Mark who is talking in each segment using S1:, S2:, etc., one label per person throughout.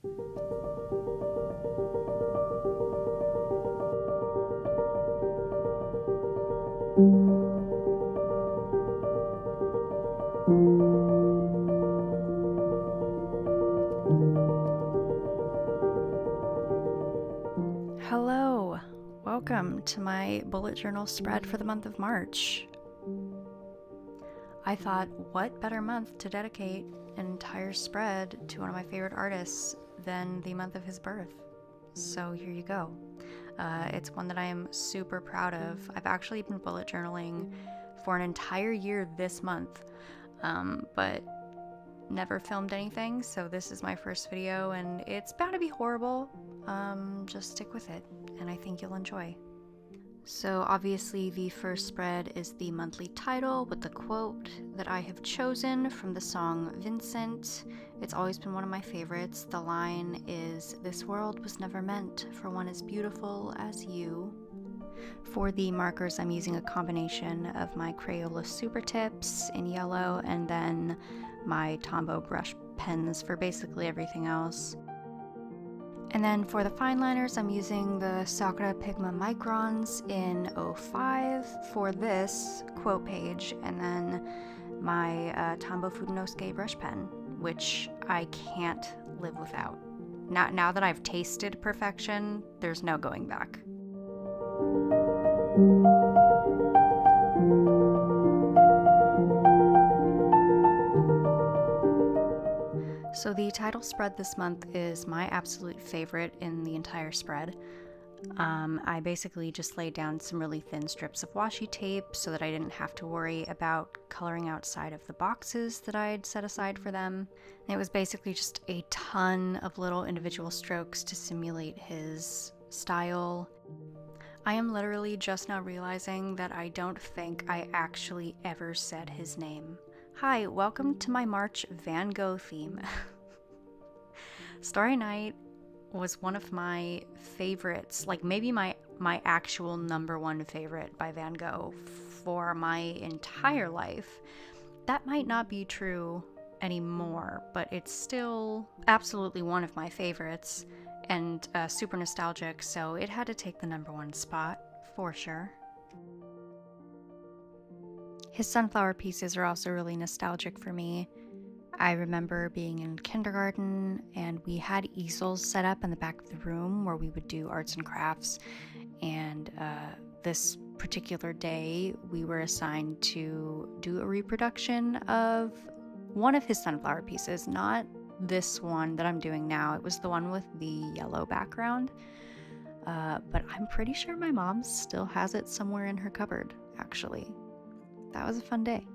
S1: Hello, welcome to my bullet journal spread for the month of March. I thought, what better month to dedicate an entire spread to one of my favorite artists than the month of his birth? So here you go. It's one that I am super proud of. I've actually been bullet journaling for an entire year this month, but never filmed anything, so this is my first video and it's bound to be horrible. Just stick with it and I think you'll enjoy. So obviously the first spread is the monthly title with the quote that I have chosen from the song Vincent. It's always been one of my favorites. The line is, "This world was never meant for one as beautiful as you." For the markers, I'm using a combination of my Crayola Super Tips in yellow and then my Tombow brush pens for basically everything else. And then for the fine liners, I'm using the Sakura Pigma Microns in 05 for this quote page, and then my Tombow Fudenosuke brush pen, which I can't live without. Now that I've tasted perfection, there's no going back. So the title spread this month is my absolute favorite in the entire spread. I basically just laid down some really thin strips of washi tape so that I didn't have to worry about coloring outside of the boxes that I'd set aside for them. And it was basically just a ton of little individual strokes to simulate his style. I am literally just now realizing that I don't think I actually ever said his name. Hi, welcome to my March Van Gogh theme. Starry Night was one of my favorites, like maybe my actual #1 favorite by Van Gogh for my entire life. That might not be true anymore, but it's still absolutely one of my favorites and super nostalgic, so it had to take the #1 spot for sure. His sunflower pieces are also really nostalgic for me. I remember being in kindergarten and we had easels set up in the back of the room where we would do arts and crafts, and this particular day we were assigned to do a reproduction of one of his sunflower pieces, not this one that I'm doing now. It was the one with the yellow background, but I'm pretty sure my mom still has it somewhere in her cupboard, actually. That was a fun day.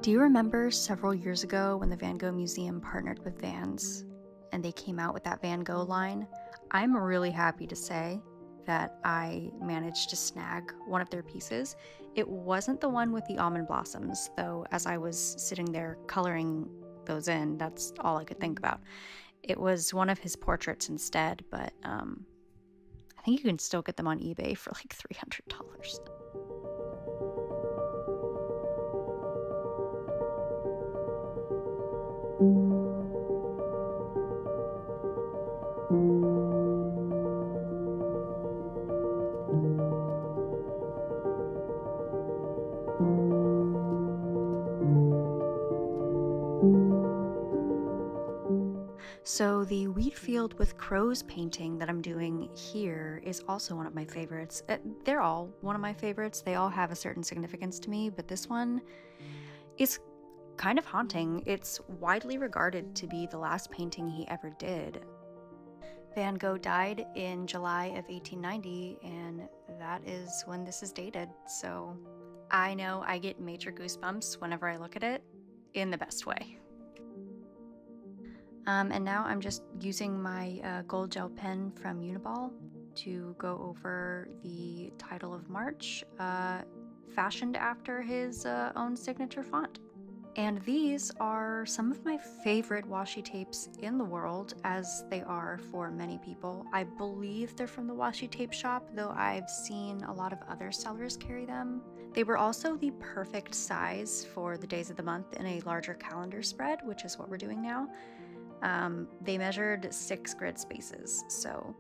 S1: Do you remember several years ago when the Van Gogh Museum partnered with Vans and they came out with that Van Gogh line? I'm really happy to say that I managed to snag one of their pieces. It wasn't the one with the almond blossoms, though as I was sitting there coloring those in, that's all I could think about. It was one of his portraits instead, but I think you can still get them on eBay for like $300. So the wheat field with crows painting that I'm doing here is also one of my favorites. They're all one of my favorites. They all have a certain significance to me, but this one is kind of haunting. It's widely regarded to be the last painting he ever did. Van Gogh died in July of 1890, and that is when this is dated, so I know I get major goosebumps whenever I look at it, in the best way. And now I'm just using my gold gel pen from Uniball to go over the title of March, fashioned after his own signature font. And these are some of my favorite washi tapes in the world, as they are for many people. I believe they're from the washi tape shop, though I've seen a lot of other sellers carry them. They were also the perfect size for the days of the month in a larger calendar spread, which is what we're doing now. They measured 6 grid spaces, so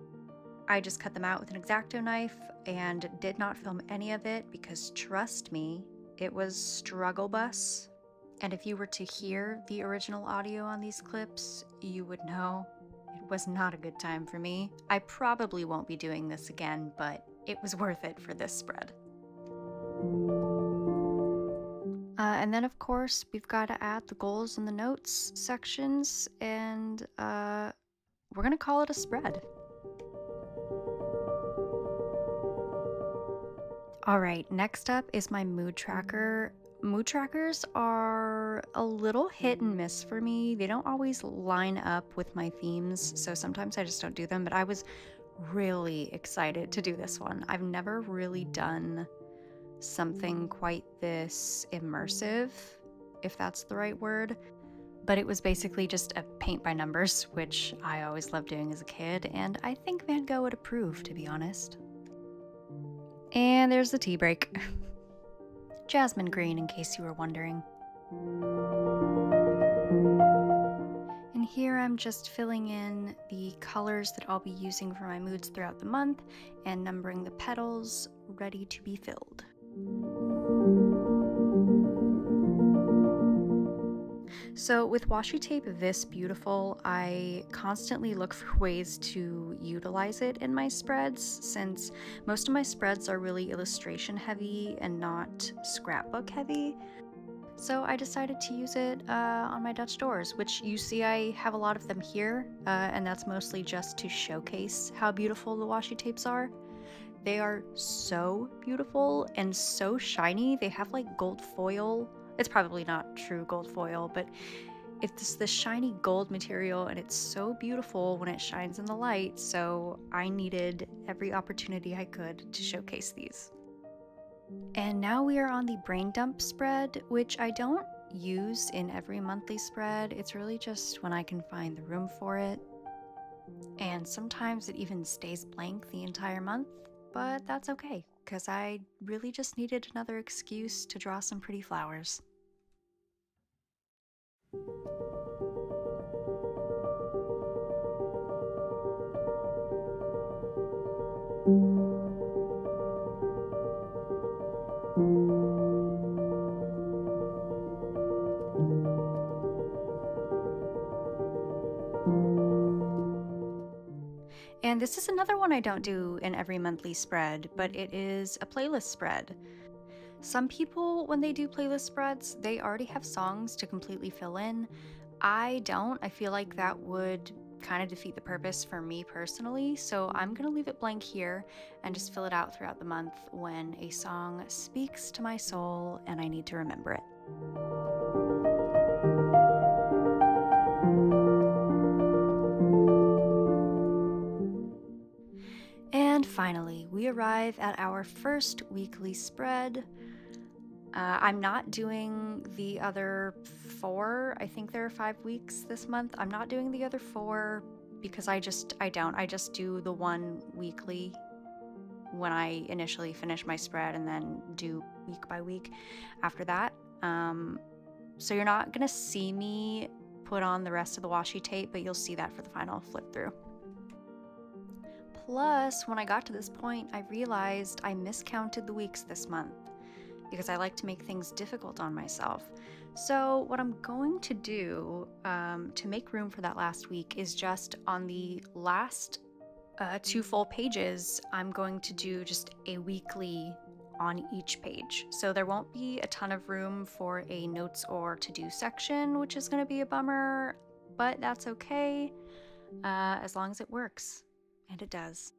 S1: I just cut them out with an X-Acto knife and did not film any of it because, trust me, it was struggle bus. And if you were to hear the original audio on these clips, you would know it was not a good time for me. I probably won't be doing this again, but it was worth it for this spread. And then, of course, we've got to add the goals and the notes sections, and we're gonna call it a spread. All right, next up is my mood tracker. Mood trackers are a little hit and miss for me. They don't always line up with my themes, so sometimes I just don't do them, but I was really excited to do this one. I've never really done something quite this immersive, if that's the right word, but it was basically just a paint by numbers, which I always loved doing as a kid, and I think Van Gogh would approve, to be honest. And there's the tea break. Jasmine green, in case you were wondering. And here I'm just filling in the colors that I'll be using for my moods throughout the month and numbering the petals, ready to be filled. So with washi tape this beautiful, I constantly look for ways to utilize it in my spreads, since most of my spreads are really illustration heavy and not scrapbook heavy. So I decided to use it on my Dutch doors, which you see I have a lot of them here, and that's mostly just to showcase how beautiful the washi tapes are. They are so beautiful and so shiny. They have like gold foil. It's probably not true gold foil, but it's this shiny gold material, and it's so beautiful when it shines in the light, so I needed every opportunity I could to showcase these. And now we are on the brain dump spread, which I don't use in every monthly spread. It's really just when I can find the room for it. And sometimes it even stays blank the entire month, but that's okay, because I really just needed another excuse to draw some pretty flowers. And this is another one I don't do in every monthly spread, but it is a playlist spread. Some people, when they do playlist spreads, they already have songs to completely fill in. I don't. I feel like that would kind of defeat the purpose for me personally, so I'm gonna leave it blank here and just fill it out throughout the month when a song speaks to my soul and I need to remember it. And finally, we arrive at our first weekly spread. I'm not doing the other 4. I think there are 5 weeks this month. I'm not doing the other 4 because I just do the one weekly when I initially finish my spread, and then do week by week after that. So you're not gonna see me put on the rest of the washi tape, but you'll see that for the final flip through. Plus, when I got to this point, I realized I miscounted the weeks this month, because I like to make things difficult on myself. So what I'm going to do to make room for that last week is just on the last 2 full pages, I'm going to do just a weekly on each page. So there won't be a ton of room for a notes or to-do section, which is going to be a bummer, but that's okay, as long as it works. And it does.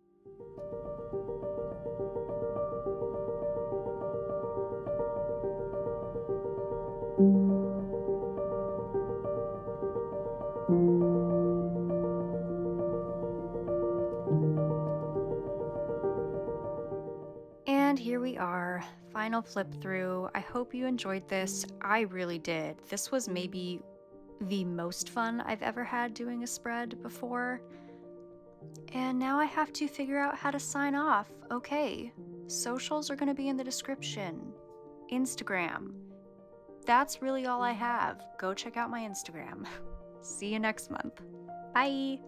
S1: And And here we are, final flip through. I hope you enjoyed this. I really did. This was maybe the most fun I've ever had doing a spread before. And now I have to figure out how to sign off. Okay, socials are going to be in the description. Instagram. That's really all I have. Go check out my Instagram. See you next month. Bye!